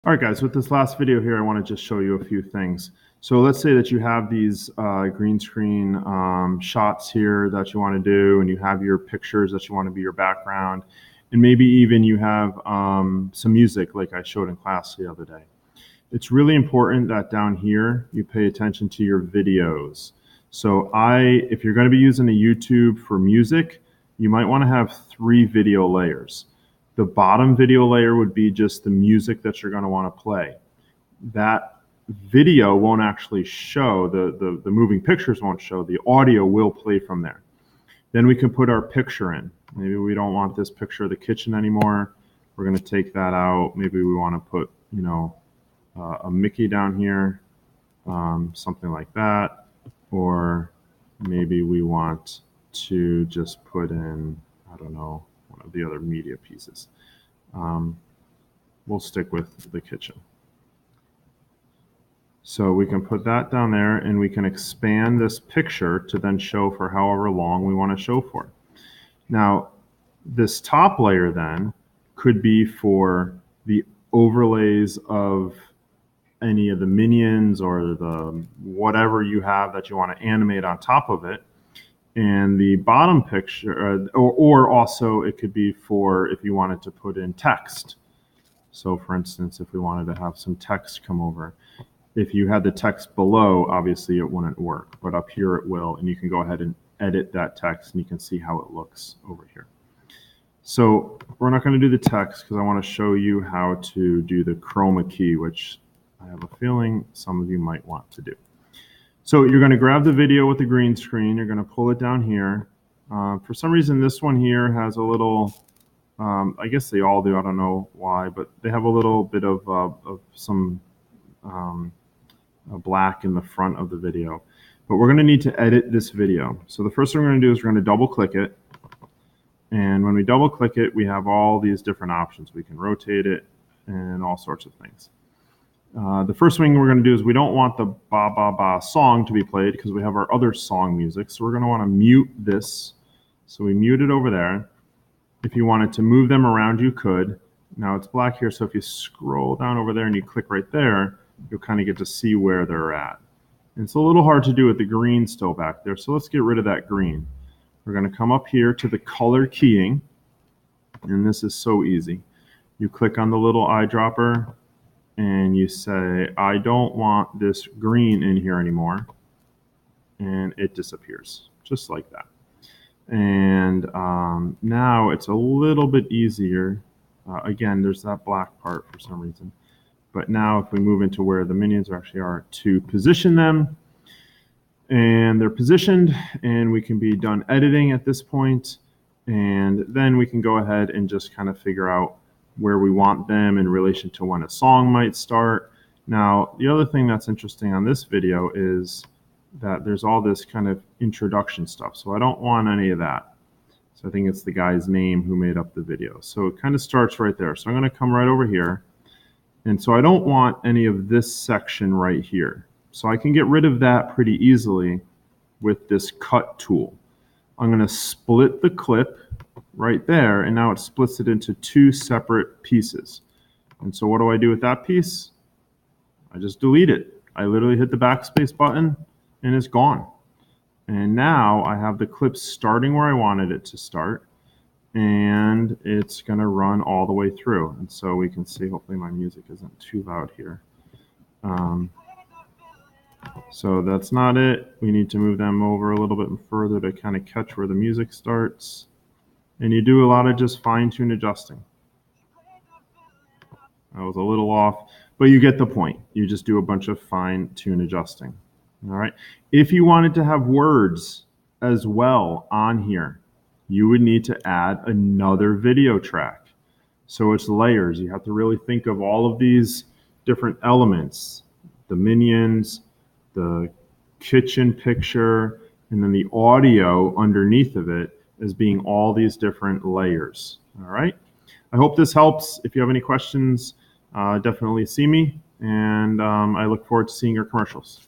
All right, guys, with this last video here, I want to just show you a few things. So let's say that you have these green screen shots here that you want to do, and you have your pictures that you want to be your background, and maybe even you have some music like I showed in class the other day. It's really important that down here you pay attention to your videos. So if you're going to be using a YouTube for music, you might want to have 3 video layers. The bottom video layer would be just the music that you're going to want to play. That video won't actually show, the moving pictures won't show, the audio will play from there. Then we can put our picture in. Maybe we don't want this picture of the kitchen anymore. We're going to take that out. Maybe we want to put, a Mickey down here, something like that. Or maybe we want to just put in, I don't know, one of the other media pieces. We'll stick with the kitchen. So we can put that down there, and we can expand this picture to then show for however long we want to show for. Now, this top layer then could be for the overlays of any of the minions or the whatever you have that you want to animate on top of it. And the bottom picture, or also it could be for if you wanted to put in text. So for instance, if we wanted to have some text come over, if you had the text below, obviously it wouldn't work, but up here it will, and you can go ahead and edit that text, and you can see how it looks over here. So we're not going to do the text because I want to show you how to do the Chroma Key, which I have a feeling some of you might want to do. So you're going to grab the video with the green screen. You're going to pull it down here. For some reason, this one here has a little, I guess they all do, I don't know why, but they have a little bit of some black in the front of the video. But we're going to need to edit this video. So the first thing we're going to do is we're going to double click it. And when we double click it, we have all these different options. We can rotate it and all sorts of things. The first thing we're going to do is we don't want the ba ba ba song to be played because we have our other song music. So we're going to want to mute this. So we mute it over there. If you wanted to move them around, you could. Now it's black here, so if you scroll down over there and you click right there, you'll kind of get to see where they're at. And it's a little hard to do with the green still back there, so let's get rid of that green. We're going to come up here to the color keying, and this is so easy. You click on the little eyedropper, and you say, I don't want this green in here anymore, and it disappears, just like that. And now it's a little bit easier. Again, there's that black part for some reason. But now if we move into where the minions actually are, to position them, and they're positioned, and we can be done editing at this point, and then we can go ahead and just kind of figure out where we want them in relation to when a song might start. Now, the other thing that's interesting on this video is that there's all this kind of introduction stuff. So I don't want any of that. So I think it's the guy's name who made up the video. So it kind of starts right there. So I'm going to come right over here. And so I don't want any of this section right here. So I can get rid of that pretty easily with this cut tool. I'm going to split the clip right there, and now it splits it into 2 separate pieces. And so what do I do with that piece? I just delete it. I literally hit the backspace button, and it's gone. And now I have the clip starting where I wanted it to start, and it's going to run all the way through. And so we can see, hopefully my music isn't too loud here. So that's not it. We need to move them over a little bit further to kind of catch where the music starts. And you do a lot of just fine-tune adjusting. I was a little off, but you get the point. You just do a bunch of fine-tune adjusting. All right. If you wanted to have words as well on here, you would need to add another video track. So it's layers. You have to really think of all of these different elements, the minions, the kitchen picture, and then the audio underneath of it as being all these different layers. All right. I hope this helps. If you have any questions, definitely see me, and I look forward to seeing your commercials.